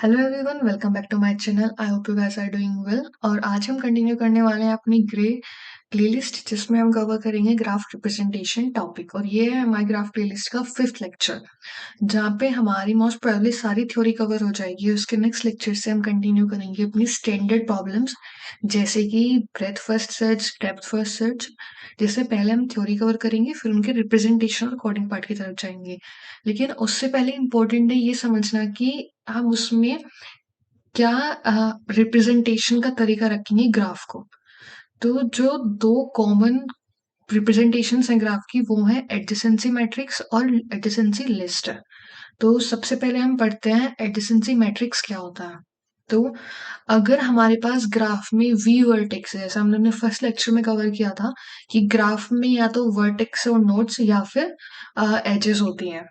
Hello everyone, welcome back to my channel. I hope you guys are doing well. और आज हम continue करने वाले हैं अपनी ग्रे प्लेलिस्ट, जिसमें हम कवर करेंगे ग्राफ रिप्रेजेंटेशन टॉपिक। और ये है हमारी ग्राफ प्लेलिस्ट का 5th लेक्चर, जहाँ पे हमारी मोस्ट प्रोबेबली सारी थ्योरी कवर हो जाएगी। उसके नेक्स्ट लेक्चर से हम कंटिन्यू करेंगे अपनी स्टैंडर्ड प्रॉब्लम्स, जैसे कि breath first search, depth first search. जैसे पहले हम थ्योरी कवर करेंगे, फिर उनके रिप्रेजेंटेशन और कोडिंग पार्ट की तरफ जाएंगे। लेकिन उससे पहले इम्पोर्टेंट है ये समझना कि हम उसमें क्या रिप्रेजेंटेशन का तरीका रखेंगे ग्राफ को। तो जो दो कॉमन रिप्रेजेंटेशंस हैं ग्राफ की, वो है एडजेसेंसी मैट्रिक्स और एडजेसेंसी लिस्ट। तो सबसे पहले हम पढ़ते हैं एडजेसेंसी मैट्रिक्स क्या होता है। तो अगर हमारे पास ग्राफ में वी वर्टेक्स है, जैसा हमने फर्स्ट लेक्चर में कवर किया था कि ग्राफ में या तो वर्टेक्स और नोड्स या फिर एजेस होती हैं।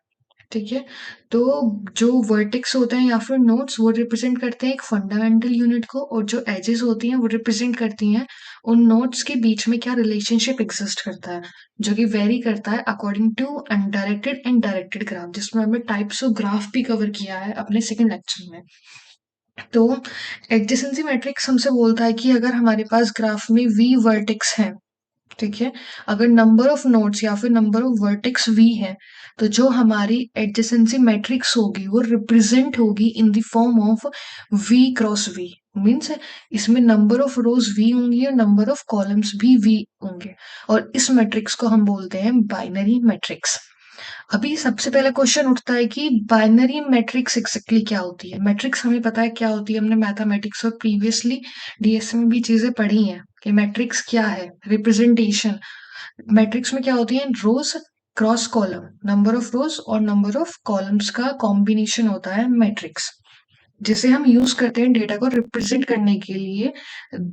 ठीक है। तो जो वर्टेक्स होते हैं या फिर नोड्स, वो रिप्रेजेंट करते हैं एक फंडामेंटल यूनिट को, और जो एजेस होती हैं वो रिप्रेजेंट करती हैं उन नोड्स के बीच में क्या रिलेशनशिप एग्जिस्ट करता है, जो कि वेरी करता है according to undirected and directed graph, जिसमें हमने टाइप्स ऑफ ग्राफ भी कवर किया है अपने सेकंड लेक्चर में। तो एडजेसेंसी मैट्रिक्स हमसे बोलता है कि अगर हमारे पास ग्राफ में वी वर्टेक्स है, ठीक है, अगर नंबर ऑफ नोड्स या फिर नंबर ऑफ वर्टेक्स वी है, तो जो हमारी एडजेसेंसी मैट्रिक्स होगी वो रिप्रेजेंट होगी in the form of V cross V. Means इसमें नंबर ऑफ रोज वी होंगी और नंबर ऑफ कॉलम्स भी वी होंगे, और इस मैट्रिक्स को हम बोलते हैं बाइनरी मैट्रिक्स। अभी सबसे पहला क्वेश्चन उठता है कि बाइनरी मैट्रिक्स एग्जैक्टली क्या होती है। मैट्रिक्स हमें पता है क्या होती है, हमने मैथमेटिक्स और प्रीवियसली डीएसए में भी चीजें पढ़ी हैं कि मैट्रिक्स क्या है। रिप्रेजेंटेशन मैट्रिक्स में क्या होती है, rows cross column, number of rows और नंबर ऑफ कॉलम्स का कॉम्बिनेशन होता है मैट्रिक्स, जिसे हम यूज करते हैं डेटा को रिप्रेजेंट करने के लिए।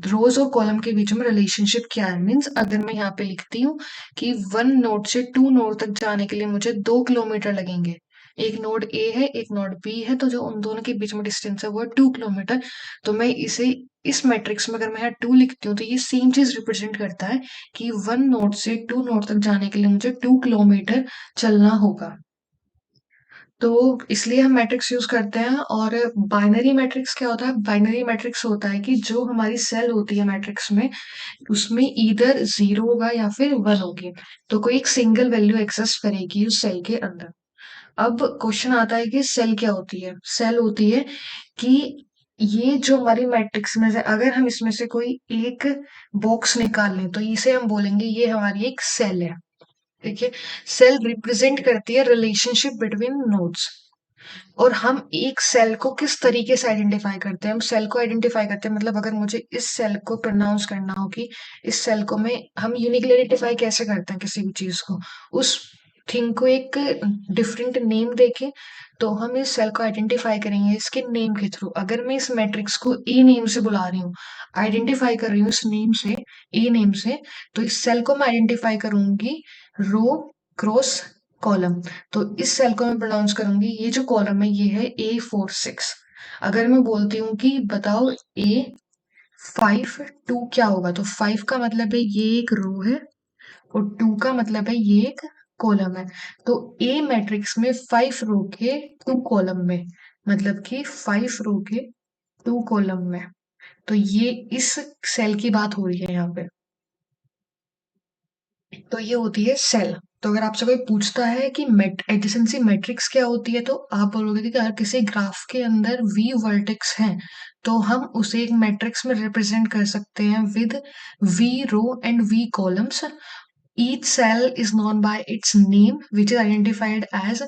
रोज और कॉलम के बीच में रिलेशनशिप क्या है, मीन्स अगर मैं यहाँ पे लिखती हूँ कि 1 नोड से 2 नोड तक जाने के लिए मुझे 2 किलोमीटर लगेंगे, एक नोड ए है एक नोड बी है, तो जो उन दोनों के बीच में डिस्टेंस है वो है 2 किलोमीटर। तो मैं इसे इस मैट्रिक्स में अगर मैं यहाँ 2 लिखती हूँ, तो ये सेम चीज रिप्रेजेंट करता है कि 1 नोड से 2 नोड तक जाने के लिए मुझे 2 किलोमीटर चलना होगा। तो इसलिए हम मैट्रिक्स यूज करते हैं। और बाइनरी मैट्रिक्स क्या होता है, बाइनरी मैट्रिक्स होता है कि जो हमारी सेल होती है मैट्रिक्स में, उसमें ईदर जीरो होगा या फिर वन होगी, तो कोई एक सिंगल वैल्यू एग्जिस्ट करेगी उस सेल के अंदर। अब क्वेश्चन आता है कि सेल क्या होती है। सेल होती है कि ये जो हमारी मैट्रिक्स में से अगर हम इसमें से कोई एक बॉक्स निकाल लें, तो इसे हम बोलेंगे ये हमारी एक सेल है। ठीक है। सेल रिप्रेजेंट करती है रिलेशनशिप बिटवीन नोड्स। और हम एक सेल को किस तरीके से आइडेंटिफाई करते हैं, हम सेल को आइडेंटिफाई करते हैं, मतलब अगर मुझे इस सेल को प्रोनाउंस करना हो कि इस सेल को मैं, हम यूनिकली आइडेंटिफाई कैसे करते हैं किसी भी चीज को, उस थिंग को एक डिफरेंट नेम देके, तो हम इस सेल को आइडेंटिफाई करेंगे इसके नेम के थ्रू। अगर मैं इस मैट्रिक्स को ए नेम से बुला रही हूँ, आइडेंटिफाई कर रही हूँ इस नेम से, ए नेम से, तो इस सेल को मैं आइडेंटिफाई करूंगी रो क्रॉस कॉलम। तो इस सेल को मैं प्रोनाउंस करूंगी, ये जो कॉलम है ये है A46। अगर मैं बोलती हूँ कि बताओ A52 क्या होगा, तो 5 का मतलब है ये एक रो है, और 2 का मतलब है ये एक कॉलम है। तो ए मैट्रिक्स में 5 रो के 2 कॉलम में, मतलब कि 5 रो के 2 कॉलम में। तो ये इस सेल की बात हो रही है यहाँ पे। तो ये होती है सेल। तो अगर आपसे कोई पूछता है कि एडजेसेंसी मैट्रिक्स क्या होती है, तो आप बोलोगे कि अगर किसी ग्राफ के अंदर वी वर्टेक्स हैं, तो हम उसे एक मैट्रिक्स में रिप्रेजेंट कर सकते हैं with V row and V columns. Each cell is known by its name which is identified as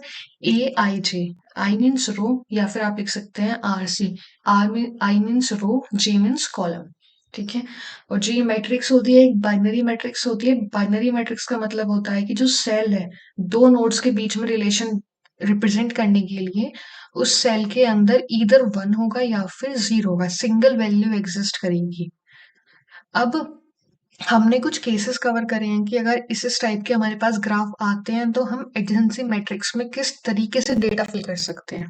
AIJ। I means row, या फिर आप लिख सकते हैं RC। I means row, J means column. ठीक है। और जो ये मैट्रिक्स होती है एक बाइनरी मैट्रिक्स होती है। बाइनरी मैट्रिक्स का मतलब होता है कि जो सेल है, दो नोड्स के बीच में रिलेशन रिप्रेजेंट करने के लिए उस सेल के अंदर ईदर वन होगा या फिर जीरो होगा, सिंगल वैल्यू एग्जिस्ट करेगी। अब हमने कुछ केसेस कवर करे हैं कि अगर इस टाइप के हमारे पास ग्राफ आते हैं, तो हम एडजेंसी मैट्रिक्स में किस तरीके से डेटा फिल कर सकते हैं।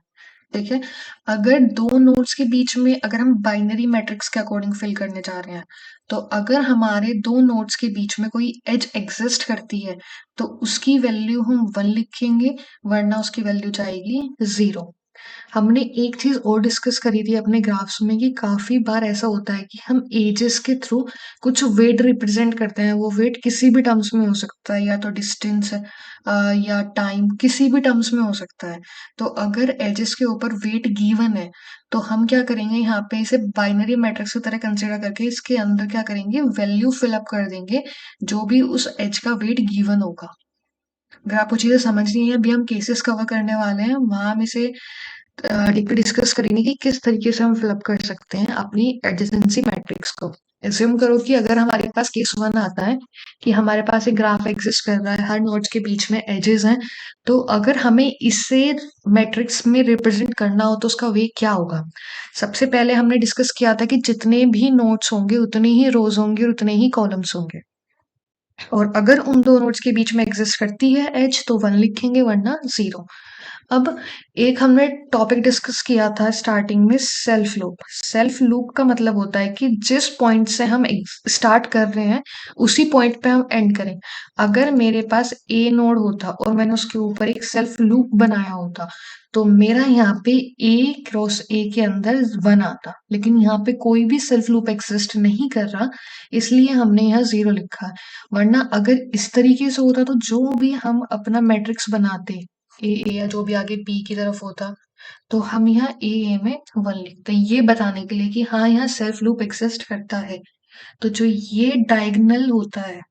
ठीक है। अगर दो नोड्स के बीच में, अगर हम बाइनरी मैट्रिक्स के अकॉर्डिंग फिल करने जा रहे हैं, तो अगर हमारे दो नोड्स के बीच में कोई एज एग्जिस्ट करती है, तो उसकी वैल्यू हम 1 लिखेंगे, वरना उसकी वैल्यू जाएगी 0। हमने एक चीज और डिस्कस करी थी अपने ग्राफ्स में कि काफी बार ऐसा होता है कि हम एजेस के थ्रू कुछ वेट रिप्रेजेंट करते हैं। वो वेट किसी भी टर्म्स में हो सकता है, या तो डिस्टेंस या टाइम, किसी भी टर्म्स में हो सकता है। तो अगर एजेस के ऊपर वेट गिवन है तो हम क्या करेंगे, यहाँ पे इसे बाइनरी मैट्रिक्स की तरह कंसिडर करके इसके अंदर क्या करेंगे, वैल्यू फिलअप कर देंगे जो भी उस एज का वेट गिवन होगा। अगर आपको चीजें समझनी है, अभी हम केसेस कवर करने वाले हैं, वहां हम इसे डीपली डिस्कस करेंगे कि किस तरीके से हम फिलअप कर सकते हैं अपनी एडजेसेंसी मैट्रिक्स को। एज्यूम करो कि अगर हमारे पास केस वन आता है कि हमारे पास एक ग्राफ एग्जिस्ट कर रहा है, हर नोड्स के बीच में एजेस हैं, तो अगर हमें इसे मैट्रिक्स में रिप्रेजेंट करना हो तो उसका वे क्या होगा। सबसे पहले हमने डिस्कस किया था कि जितने भी नोड्स होंगे उतने ही रोज होंगे और उतने ही कॉलम्स होंगे, और अगर उन दो नोड्स के बीच में एग्जिस्ट करती है एज तो वन लिखेंगे वरना जीरो। अब एक हमने टॉपिक डिस्कस किया था स्टार्टिंग में, सेल्फ लूप। सेल्फ लूप का मतलब होता है कि जिस पॉइंट से हम स्टार्ट कर रहे हैं उसी पॉइंट पे हम एंड करें। अगर मेरे पास ए नोड होता और मैंने उसके ऊपर एक सेल्फ लूप बनाया होता तो मेरा यहाँ पे ए क्रॉस ए के अंदर वन आता, लेकिन यहाँ पे कोई भी सेल्फ लूप एग्जिस्ट नहीं कर रहा, इसलिए हमने यहाँ जीरो लिखा है। वरना अगर इस तरीके से होता तो जो भी हम अपना मैट्रिक्स बनाते, ए या जो भी आगे बी की तरफ होता, तो हम यहाँ ए में वन लिखते हैं, ये बताने के लिए कि हाँ यहाँ सेल्फ लूप एग्जिस्ट करता है। तो जो ये डायगोनल होता है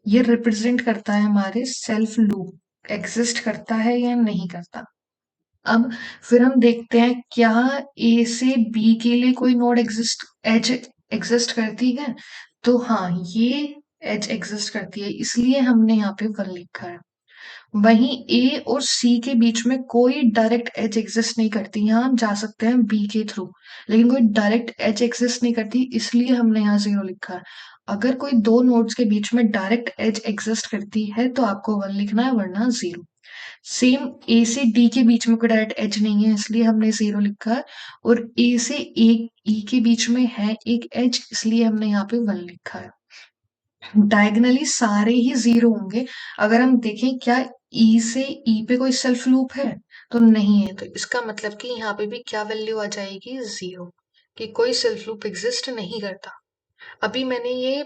ये रिप्रेजेंट करता है हमारे सेल्फ लूप एग्जिस्ट करता है या नहीं करता। अब फिर हम देखते हैं क्या ए से बी के लिए कोई नोड एग्जिस्ट एज एग्जिस्ट करती है। तो हाँ, ये एज एग्जिस्ट करती है, इसलिए हमने यहाँ पे वन लिखा है। वहीं ए और सी के बीच में कोई डायरेक्ट एज एग्जिस्ट नहीं करती, यहाँ हम जा सकते हैं बी के थ्रू, लेकिन कोई डायरेक्ट एज एग्जिस्ट नहीं करती, इसलिए हमने यहाँ जीरो लिखा है। अगर कोई दो नोड्स के बीच में डायरेक्ट एज एग्जिस्ट करती है तो आपको वन लिखना है वरना जीरो। सेम ए से डी के बीच में कोई डायरेक्ट एज नहीं है, इसलिए हमने जीरो लिखा है। और ए से ए ई के बीच में है एक एज, इसलिए हमने यहाँ पे वन लिखा है। डायगनली सारे ही जीरो होंगे। अगर हम देखें क्या ई से ई पे कोई सेल्फ लूप है, तो नहीं है, तो इसका मतलब कि यहाँ पे भी क्या वैल्यू आ जाएगी, जीरो, कि कोई सेल्फ लूप एग्जिस्ट नहीं करता। अभी मैंने ये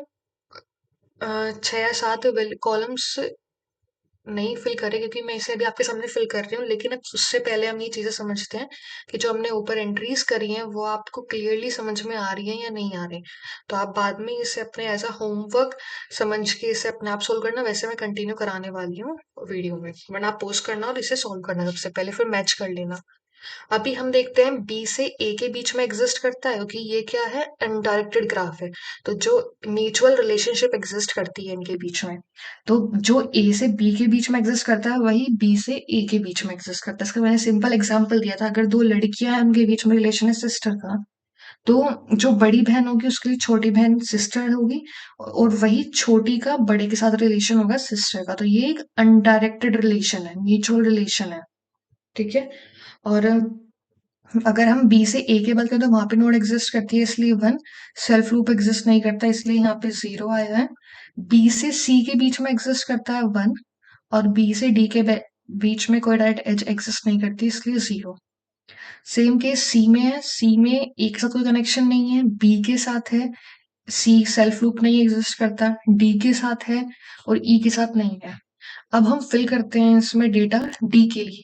6 या 7 कॉलम्स नहीं फिल करे क्योंकि मैं इसे अभी आपके सामने फिल कर रही हूँ, लेकिन अब उससे पहले हम ये चीजें समझते हैं कि जो हमने ऊपर एंट्रीज करी हैं वो आपको क्लियरली समझ में आ रही है या नहीं आ रही। तो आप बाद में इसे अपने एज अ होमवर्क समझ के इसे अपने आप सोल्व करना, वैसे मैं कंटिन्यू कराने वाली हूँ वीडियो में, वरना आप पोस्ट करना और इसे सोल्व करना सबसे पहले, फिर मैच कर लेना। अभी हम देखते हैं बी से ए के बीच में एग्जिस्ट करता है क्योंकि ये क्या है, अनडायरेक्टेड ग्राफ है, तो जो म्यूचुअल रिलेशनशिप एग्जिस्ट करती है इनके बीच में, तो जो ए से बी के बीच में एग्जिस्ट करता है वही बी से ए के बीच में एग्जिस्ट करता है। इसका मैंने सिंपल एग्जांपल दिया था, अगर दो लड़कियां हैं उनके बीच में रिलेशन है सिस्टर का, तो जो बड़ी बहन होगी उसके लिए छोटी बहन सिस्टर होगी, और वही छोटी का बड़े के साथ रिलेशन होगा सिस्टर का, तो ये एक अनडायरेक्टेड रिलेशन है, म्यूचुअल रिलेशन है। ठीक है। और अगर हम बी से ए के बात करें तो वहां पे नोड एग्जिस्ट करती है इसलिए वन, सेल्फ लूप एग्जिस्ट नहीं करता इसलिए यहाँ पे जीरो आया है। बी से सी के बीच में एग्जिस्ट करता है वन, और बी से डी के बीच में कोई डायरेक्ट एज एग्जिस्ट नहीं करती इसलिए जीरो। सेम केस सी में है, सी में ए के साथ कोई कनेक्शन नहीं है, बी के साथ है, सी सेल्फ लूप नहीं एग्जिस्ट करता, डी के साथ है और ई के साथ नहीं है। अब हम फिल करते हैं इसमें डेटा डी के लिए।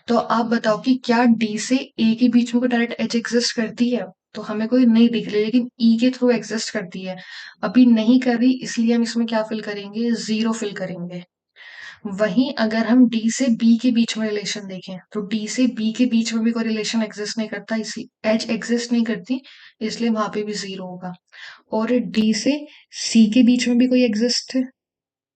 तो आप बताओ कि क्या डी से ए के बीच में कोई डायरेक्ट एज एग्जिस्ट करती है, तो हमें कोई नहीं दिख रही, लेकिन ई के थ्रू एग्जिस्ट करती है। अभी नहीं कर रही इसलिए हम इसमें क्या फिल करेंगे, जीरो फिल करेंगे। वहीं अगर हम डी से बी के बीच में रिलेशन देखें तो डी से बी के बीच में भी कोई रिलेशन एग्जिस्ट नहीं करता, इसी एज एग्जिस्ट नहीं करती, इसलिए वहां पे भी जीरो होगा। और डी से सी के बीच में भी कोई एग्जिस्ट,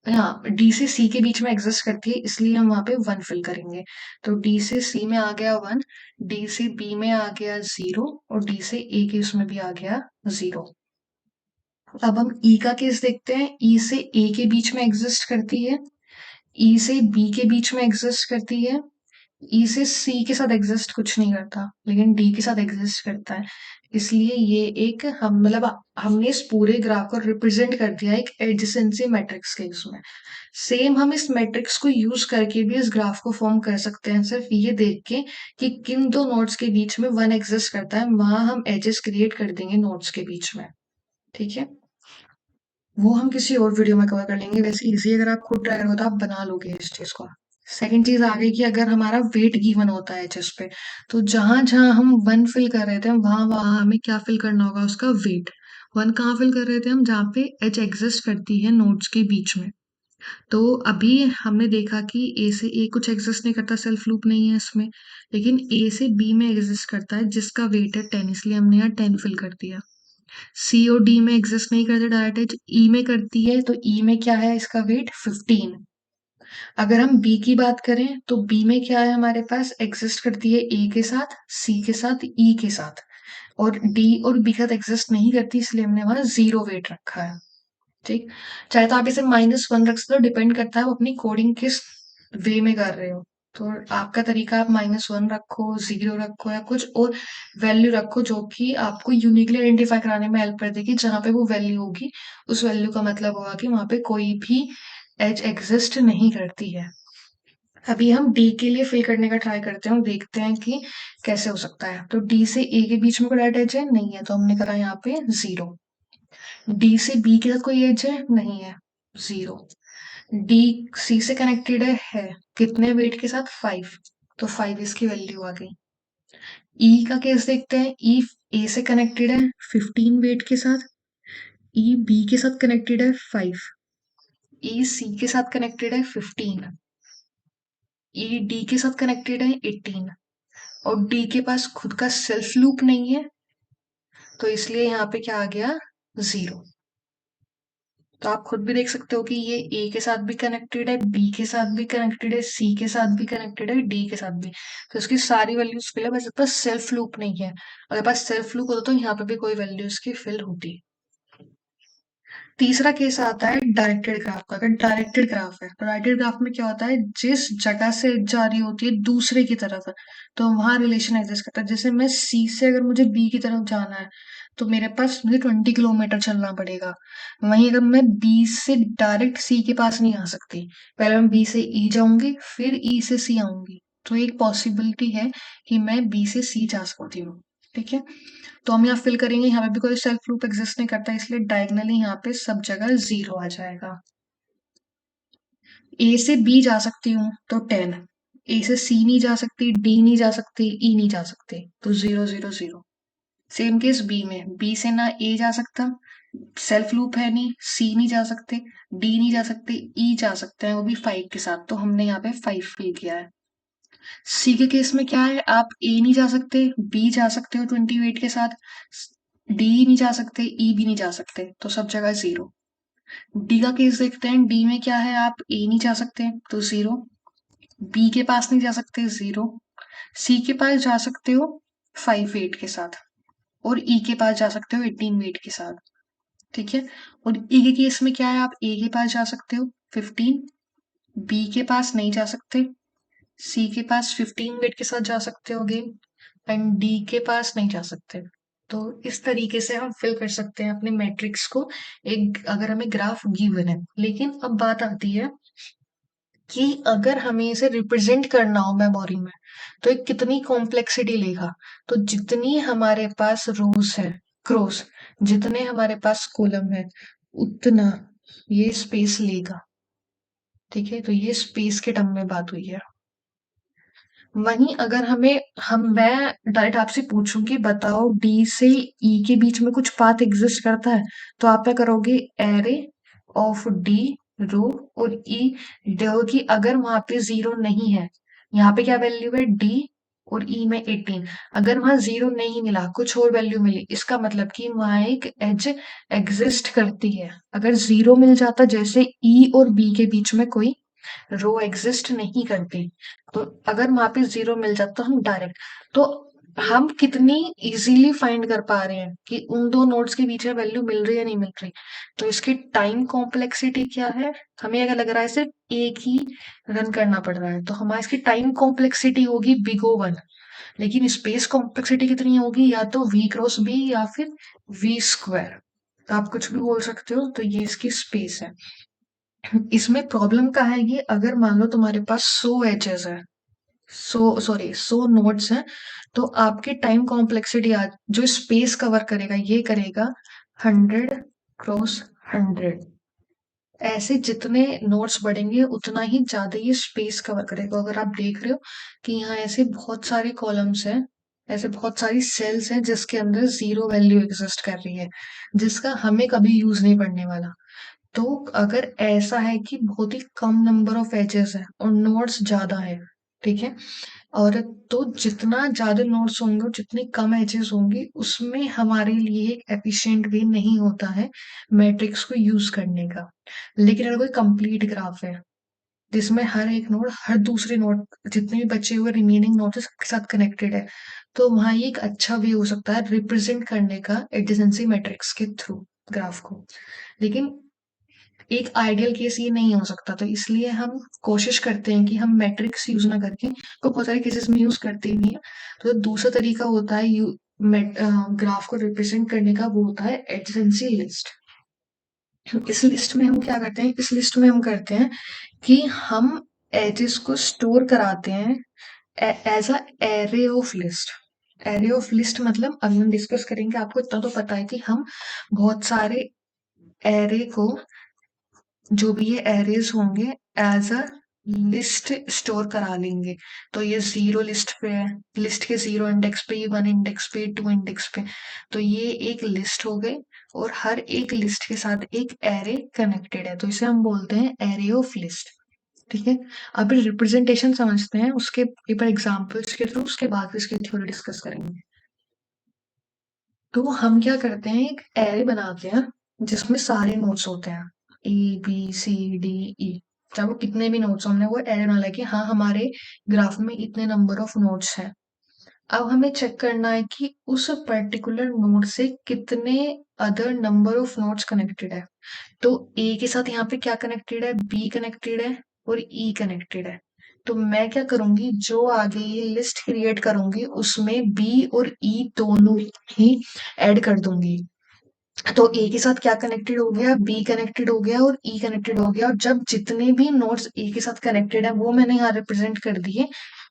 हाँ, डी से सी के बीच में एग्जिस्ट करती है इसलिए हम वहां पे वन फिल करेंगे। तो डी से सी में आ गया वन, डी से बी में आ गया जीरो, और डी से ए के उसमें भी आ गया जीरो। अब हम ई का केस देखते हैं, ई से ए के बीच में एग्जिस्ट करती है, ई से बी के बीच में एग्जिस्ट करती है, ई से सी के साथ एग्जिस्ट कुछ नहीं करता, लेकिन डी के साथ एग्जिस्ट करता है। इसलिए ये एक हम मतलब हमने इस पूरे ग्राफ को रिप्रेजेंट कर दिया एक एडजेसेंसी मैट्रिक्स के उसमें। सेम हम इस मैट्रिक्स को यूज करके भी इस ग्राफ को फॉर्म कर सकते हैं, सिर्फ ये देख के कि किन दो नोड्स के बीच में वन एग्जिस्ट करता है, वहां हम एजेस क्रिएट कर देंगे नोड्स के बीच में। ठीक है, वो हम किसी और वीडियो में कवर कर लेंगे। वैसे इजी, अगर आप खुद ट्राई करो तो आप बना लोगे इस चीज को। सेकंड चीज आ गई कि अगर हमारा वेट गिवन होता है एचएस पे, तो जहां जहां हम वन फिल कर रहे थे वहां वहां हमें क्या फिल करना होगा, उसका वेट। वन कहाँ फिल कर रहे थे हम, जहाँ पे एच एग्जिस्ट करती है नोड्स के बीच में। तो अभी हमने देखा कि ए से ए कुछ एग्जिस्ट नहीं करता, सेल्फ लूप नहीं है इसमें, लेकिन ए से बी में एग्जिस्ट करता है जिसका वेट है 10, इसलिए हमने यहाँ 10 फिल कर दिया। सी और डी में एग्जिस्ट नहीं करते डायरेक्ट, ई में करती है, तो ई में क्या है इसका वेट 15। अगर हम बी की बात करें तो बी में क्या है, हमारे पास एग्जिस्ट करती है ए के साथ, सी के साथ, ई के साथ, और डी और बी के साथ एग्जिस्ट नहीं करती, इसलिए हमने वहां 0 वेट रखा है। ठीक, चाहे तो आप इसे -1 रख सकते हो, डिपेंड करता है आप अपनी कोडिंग किस वे में कर रहे हो। तो आपका तरीका, आप -1 रखो, 0 रखो, या कुछ और वैल्यू रखो जो कि आपको यूनिकली आइडेंटिफाई कराने में हेल्प कर देगी। जहां पे वो वैल्यू होगी, उस वैल्यू का मतलब होगा कि वहां पे कोई भी एज एग्जिस्ट नहीं करती है। अभी हम डी के लिए फिल करने का ट्राई करते हैं और देखते हैं कि कैसे हो सकता है। तो डी से ए के बीच में कोई डायरेक्ट एज है नहीं है, तो हमने करा यहाँ पे 0। डी से बी के साथ कोई एज है नहीं है, 0। डी सी से कनेक्टेड है कितने वेट के साथ, 5, तो 5 इसकी वैल्यू आ गई। ई का केस देखते हैं, ई ए से कनेक्टेड है 15 वेट के साथ, ई बी के साथ कनेक्टेड है 5, ई सी के साथ कनेक्टेड है 15, ई डी के साथ कनेक्टेड है 18, और डी के पास खुद का सेल्फ लूप नहीं है, तो इसलिए यहाँ पे क्या आ गया, 0। तो आप खुद भी देख सकते हो कि ये ए के साथ भी कनेक्टेड है, बी के साथ भी कनेक्टेड है, सी के साथ भी कनेक्टेड है, डी के साथ भी। तो इसकी सारी वैल्यूज फिल है, बस इसके पास सेल्फ लूप नहीं है। अगर पास सेल्फ लूप होता तो यहाँ पे भी कोई वैल्यू इसकी फिल होती। तीसरा केस आता है डायरेक्टेड ग्राफ का। अगर डायरेक्टेड ग्राफ है तो डायरेक्टेड ग्राफ में क्या होता है, जिस जगह से एज जा रही होती है दूसरे की तरफ, तो वहां रिलेशन एग्जिस्ट करता है। जैसे मैं सी से अगर मुझे बी की तरफ जाना है, तो मेरे पास मुझे 20 किलोमीटर चलना पड़ेगा। वहीं अगर मैं बी से डायरेक्ट सी के पास नहीं आ सकती, पहले मैं बी से ई जाऊंगी, फिर ई से सी आऊंगी। तो एक पॉसिबिलिटी है कि मैं बी से सी जा सकती हूँ। ठीक है, तो हम यहाँ फिल करेंगे, यहाँ पे भी कोई सेल्फ लूप एग्जिस्ट नहीं करता, इसलिए डायगनली यहाँ पे सब जगह 0 आ जाएगा। ए से बी जा सकती हूँ तो 10, ए से सी नहीं जा सकती, डी नहीं जा सकती, ई नहीं जा सकती, तो 0 0 0। सेम केस बी में, बी से ना ए जा सकता, सेल्फ लूप है नहीं, सी नहीं जा सकते, डी नहीं जा सकते, ई जा सकते हैं वो भी 5 के साथ, तो हमने यहाँ पे 5 फिल किया है। सी के केस में क्या है, आप ए नहीं जा सकते, बी जा सकते हो 28 के साथ, डी नहीं जा सकते, ई भी नहीं जा सकते, तो सब जगह 0। डी का केस देखते हैं, डी में क्या है, आप ए नहीं जा सकते तो 0, बी के पास नहीं जा सकते 0, सी के पास जा सकते हो 5 वेट के साथ, और ई के पास जा सकते हो 18 वेट के साथ। ठीक है, और ई के केस में क्या है, आप ए के पास जा सकते हो 15, बी के पास नहीं जा सकते, सी के पास 15 वेट के साथ जा सकते हो अगेन, एंड डी के पास नहीं जा सकते। तो इस तरीके से हम फिल कर सकते हैं अपने मैट्रिक्स को, एक अगर हमें ग्राफ गिवन है। लेकिन अब बात आती है कि अगर हमें इसे रिप्रेजेंट करना हो मेमोरी में, तो ये कितनी कॉम्प्लेक्सिटी लेगा। तो जितनी हमारे पास रोज है, क्रॉस, जितने हमारे पास कॉलम है, उतना ये स्पेस लेगा। ठीक है, तो ये स्पेस के टर्म में बात हुई है। वहीं अगर मैं डायरेक्ट आपसे पूछूं कि बताओ डी से ई के बीच में कुछ पाथ एग्जिस्ट करता है, तो आप क्या करोगे, एरे ऑफ डी रो और ई, देखो कि अगर वहां पे 0 नहीं है, यहाँ पे क्या वैल्यू है डी, और ई में 18, अगर वहां 0 नहीं मिला, कुछ और वैल्यू मिली, इसका मतलब कि वहां एक एज एग्जिस्ट करती है। अगर 0 मिल जाता, जैसे ई और बी के बीच में कोई रो एग्जिस्ट नहीं करती, तो अगर वहां पे 0 मिल जाता, हम डायरेक्ट, तो हम कितनी इजीली फाइंड कर पा रहे हैं कि उन दो नोड्स के बीच में वैल्यू मिल रही है या नहीं मिल रही। तो इसकी टाइम कॉम्प्लेक्सिटी क्या है? हमें अगर लग रहा है सिर्फ एक ही रन करना पड़ रहा है तो हमारी इसकी टाइम कॉम्प्लेक्सिटी होगी बिग ओ वन। लेकिन स्पेस कॉम्प्लेक्सिटी कितनी होगी? या तो वी क्रॉस बी या फिर वी स्क्वायर। तो आप कुछ भी बोल सकते हो। तो ये इसकी स्पेस है। इसमें प्रॉब्लम क्या है कि अगर मान लो तुम्हारे पास 100 एजेस है, 100 नोड्स हैं, तो आपकी टाइम कॉम्प्लेक्सिटी जो स्पेस कवर करेगा ये करेगा 100 क्रॉस 100। ऐसे जितने नोड्स बढ़ेंगे उतना ही ज्यादा ये स्पेस कवर करेगा। अगर आप देख रहे हो कि यहाँ ऐसे बहुत सारे कॉलम्स हैं, ऐसे बहुत सारी सेल्स हैं जिसके अंदर जीरो वैल्यू एग्जिस्ट कर रही है, जिसका हमें कभी यूज नहीं पड़ने वाला। तो अगर ऐसा है कि बहुत ही कम नंबर ऑफ एजेस है और नोड्स ज्यादा है, ठीक है, और तो जितना ज्यादा नोड्स होंगे और जितने कम एजेस होंगे उसमें हमारे लिए एक एफिशिएंट वे नहीं होता है मैट्रिक्स को यूज करने का। लेकिन अगर कोई कंप्लीट ग्राफ है जिसमें हर एक नोड हर दूसरे नोड जितने भी बचे हुए रिमेनिंग नोड है सबके साथ कनेक्टेड है, तो वहां ये एक अच्छा वे हो सकता है रिप्रेजेंट करने का एडजेसेंसी मैट्रिक्स के थ्रू ग्राफ को। लेकिन एक आइडियल केस ये नहीं हो सकता, तो इसलिए हम कोशिश करते हैं कि हम मैट्रिक्स यूज ना करके, तो बहुत सारे केसेस में यूज करते ही नहीं है। तो दूसरा तरीका होता है ग्राफ को रिप्रेजेंट करने का, वो होता है एडजेंसी लिस्ट। इस लिस्ट में हम क्या करते हैं? इस लिस्ट में हम करते हैं कि हम एजेस को स्टोर कराते हैं as a array of list. Array of list मतलब अभी हम डिस्कस करेंगे, आपको इतना तो पता है कि हम बहुत सारे एरे को, जो भी ये एरेज होंगे, एज अ लिस्ट स्टोर करा लेंगे। तो ये जीरो लिस्ट पे है, लिस्ट के जीरो इंडेक्स पे, वन इंडेक्स पे, टू इंडेक्स पे, तो ये एक लिस्ट हो गई और हर एक लिस्ट के साथ एक एरे कनेक्टेड है, तो इसे हम बोलते हैं एरे ऑफ लिस्ट। ठीक है। अब रिप्रेजेंटेशन समझते हैं, उसके एक बार एग्जाम्पल्स के थ्रू, उसके बाद इसकी थ्योरी डिस्कस करेंगे। तो हम क्या करते हैं, एक एरे बनाते हैं जिसमें सारे नोट्स होते हैं, A B C D E. चाहे वो कितने भी नोट्स, हमने वो एरे बना लिया कि हाँ हमारे ग्राफ में इतने नंबर ऑफ नोट्स हैं। अब हमें चेक करना है कि उस पर्टिकुलर नोड से कितने other number of notes connected है। तो ए के साथ यहाँ पे क्या कनेक्टेड है? बी कनेक्टेड है और ई कनेक्टेड है। तो मैं क्या करूंगी, जो आगे ये लिस्ट क्रिएट करूंगी उसमें बी और ई दोनों ही ऐड कर दूंगी। तो ए के साथ क्या कनेक्टेड हो गया? बी कनेक्टेड हो गया और ई कनेक्टेड हो गया। और जब जितने भी नोड्स ए के साथ कनेक्टेड है वो मैंने यहाँ रिप्रेजेंट कर दिए,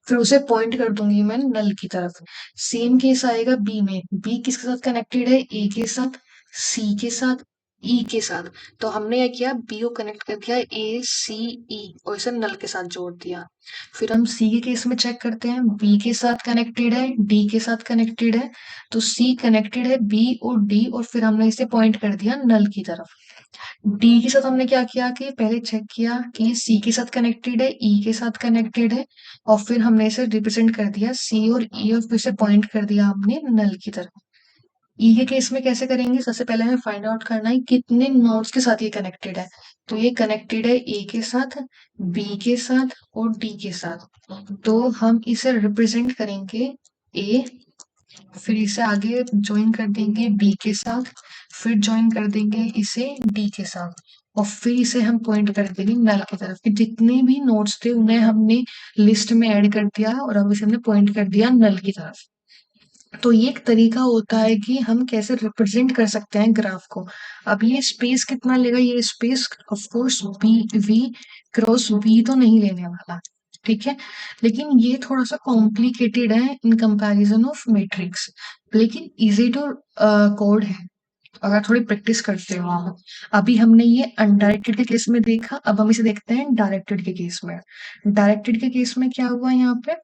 फिर उसे पॉइंट कर दूंगी मैं नल की तरफ। सेम केस आएगा बी में। बी किसके साथ कनेक्टेड है? ए के साथ, सी के साथ, ई के साथ। तो हमने क्या किया, बी को कनेक्ट कर दिया ए सी ई और इसे नल के साथ जोड़ दिया। फिर हम सी के केस में चेक करते हैं, बी के साथ कनेक्टेड है, डी के साथ कनेक्टेड है, तो सी कनेक्टेड है बी और डी, और फिर हमने इसे पॉइंट कर दिया नल की तरफ। डी के साथ हमने क्या किया कि पहले चेक किया कि ये सी के साथ कनेक्टेड है, ई के साथ कनेक्टेड है, और फिर हमने इसे रिप्रेजेंट कर दिया सी और ई, और फिर से पॉइंट कर दिया हमने नल की तरफ। ई के केस में कैसे करेंगे? सबसे पहले हमें फाइंड आउट करना है कितने नोड्स के साथ ये कनेक्टेड है। तो ये कनेक्टेड है ए के साथ, बी के साथ और डी के साथ। तो हम इसे रिप्रेजेंट करेंगे ए, फिर इसे आगे ज्वाइन कर देंगे बी के साथ, फिर ज्वाइन कर देंगे इसे डी के साथ, और फिर इसे हम पॉइंट कर देंगे नल की तरफ कि जितने भी नोड्स थे उन्हें हमने लिस्ट में ऐड कर दिया और अब इसे हमने पॉइंट कर दिया नल की तरफ। तो ये एक तरीका होता है कि हम कैसे रिप्रेजेंट कर सकते हैं ग्राफ को। अब ये स्पेस कितना लेगा? ये space of course be V cross V तो नहीं लेने वाला, ठीक है। लेकिन ये थोड़ा सा कॉम्प्लिकेटेड है इन कंपैरिजन ऑफ मैट्रिक्स, लेकिन इजी टू कोड है अगर थोड़ी प्रैक्टिस करते हो आप। अभी हमने ये अनडायरेक्टेड के केस में देखा, अब हम इसे देखते हैं डायरेक्टेड के केस में। डायरेक्टेड के केस में क्या हुआ यहाँ पे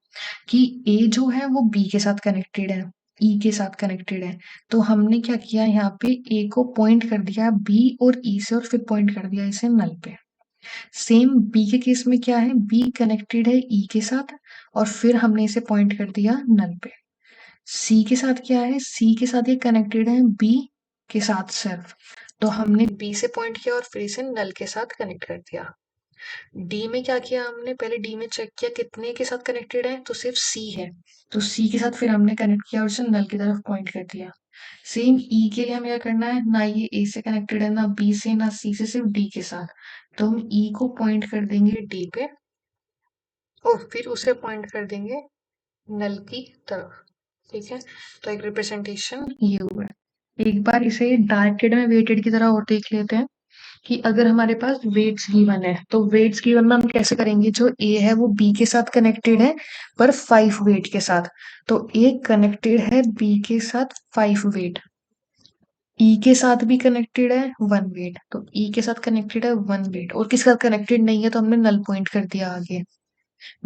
कि ए जो है वो बी के साथ कनेक्टेड है, ई के साथ कनेक्टेड है। तो हमने क्या किया, यहाँ पे ए को पॉइंट कर दिया बी और ई से, और फिर पॉइंट कर दिया इसे नल पे। सेम बी के केस में क्या है, बी कनेक्टेड है ई के साथ और फिर हमने इसे पॉइंट कर दिया नल पे। सी के साथ क्या है, सी के साथ ये कनेक्टेड है बी के साथ सिर्फ, तो हमने बी से पॉइंट किया और फिर इसे नल के साथ कनेक्ट कर दिया। डी में क्या किया हमने, पहले डी में चेक किया कितने के साथ कनेक्टेड है, तो सिर्फ सी है, तो सी के साथ फिर हमने कनेक्ट किया और उसे नल की तरफ पॉइंट कर दिया। सेम ई के लिए हमें क्या करना है, ना ये ए से कनेक्टेड है, ना बी से, ना सी से, सिर्फ डी के साथ, तो हम ई को पॉइंट कर देंगे डी पे और फिर उसे पॉइंट कर देंगे नल की तरफ। ठीक है, तो एक रिप्रेजेंटेशन ये हुआ है। एक बार इसे डायरेक्टेड में वेटेड की तरह और देख लेते हैं कि अगर हमारे पास वेट्स गिवन है तो वेट्स गिवन में हम कैसे करेंगे, जो ए है वो बी के साथ कनेक्टेड है पर 5 वेट के साथ, तो ए कनेक्टेड है बी के साथ 5 वेट, ई के साथ भी कनेक्टेड है 1 वेट, तो ई के साथ कनेक्टेड है 1 वेट और किसके साथ कनेक्टेड नहीं है तो हमने नल पॉइंट कर दिया आगे।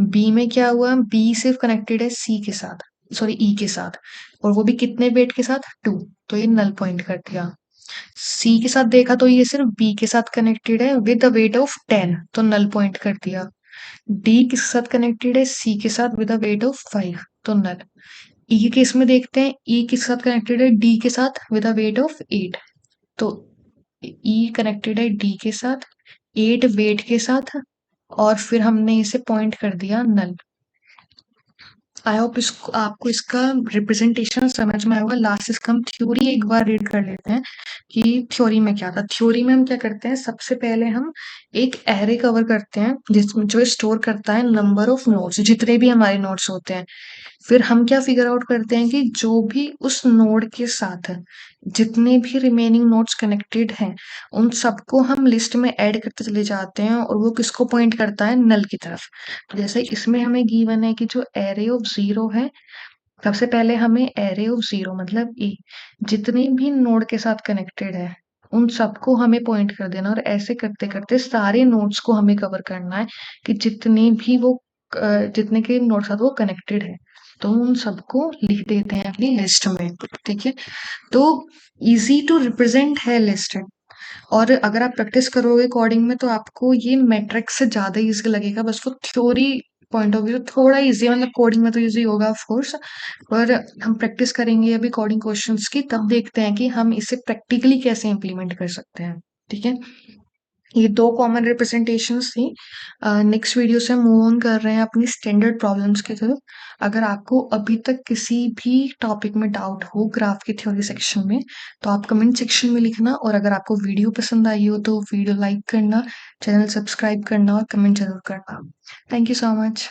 बी में क्या हुआ, बी सिर्फ कनेक्टेड है सी के साथ, सॉरी ई के साथ, और वो भी कितने वेट के साथ, 2, तो ये नल पॉइंट कर दिया। सी के साथ देखा तो ये सिर्फ बी के साथ कनेक्टेड है विद द वेट ऑफ 10, तो नल पॉइंट कर दिया। डी किसके साथ कनेक्टेड है, सी के साथ विद द वेट ऑफ 5, तो नल। ई के केस में देखते हैं, ई किसके साथ कनेक्टेड है, डी के साथ विद द वेट ऑफ 8, तो ई कनेक्टेड है डी के साथ 8 वेट के साथ और फिर हमने इसे पॉइंट कर दिया नल। आई होप इसको आपको इसका रिप्रेजेंटेशन समझ में आएगा। लास्ट इसका हम थ्योरी एक बार रीड कर लेते हैं कि थ्योरी में क्या था। थ्योरी में हम क्या करते हैं, सबसे पहले हम एक एरे कवर करते हैं जिसमें जो स्टोर करता है नंबर ऑफ नोड्स, जितने भी हमारे नोड्स होते हैं। फिर हम क्या फिगर आउट करते हैं कि जो भी उस नोड के साथ जितने भी रिमेनिंग नोड्स कनेक्टेड हैं उन सबको हम लिस्ट में ऐड करते चले जाते हैं और वो किसको पॉइंट करता है, नल की तरफ। तो जैसे इसमें हमें गिवन है कि जो एरे ऑफ जीरो है, सबसे पहले हमें एरे ऑफ जीरो मतलब ए जितने भी नोड के साथ कनेक्टेड है उन सबको हमें पॉइंट कर देना, और ऐसे करते करते सारे नोड्स को हमें कवर करना है कि जितने भी वो जितने के नोड साथ वो कनेक्टेड है, तो उन सबको लिख देते हैं अपनी लिस्ट में। ठीक है, तो इजी टू रिप्रेजेंट है लिस्ट। और अगर आप प्रैक्टिस करोगे कोडिंग में तो आपको ये मैट्रिक्स से ज्यादा इजी लगेगा, बस वो थ्योरी पॉइंट ऑफ व्यू थोड़ा इजी है, मतलब कोडिंग में तो इजी होगा ऑफ कोर्स, पर हम प्रैक्टिस करेंगे अभी कोडिंग क्वेश्चंस की, तब देखते हैं कि हम इसे प्रैक्टिकली कैसे इम्प्लीमेंट कर सकते हैं। ठीक है, ये दो कॉमन रिप्रेजेंटेशंस थी। नेक्स्ट वीडियो से मूव ऑन कर रहे हैं अपनी स्टैंडर्ड प्रॉब्लम्स की तरफ। अगर आपको अभी तक किसी भी टॉपिक में डाउट हो ग्राफ की थ्योरी सेक्शन में, तो आप कमेंट सेक्शन में लिखना, और अगर आपको वीडियो पसंद आई हो तो वीडियो लाइक करना, चैनल सब्सक्राइब करना और कमेंट जरूर करना। Thank you so much.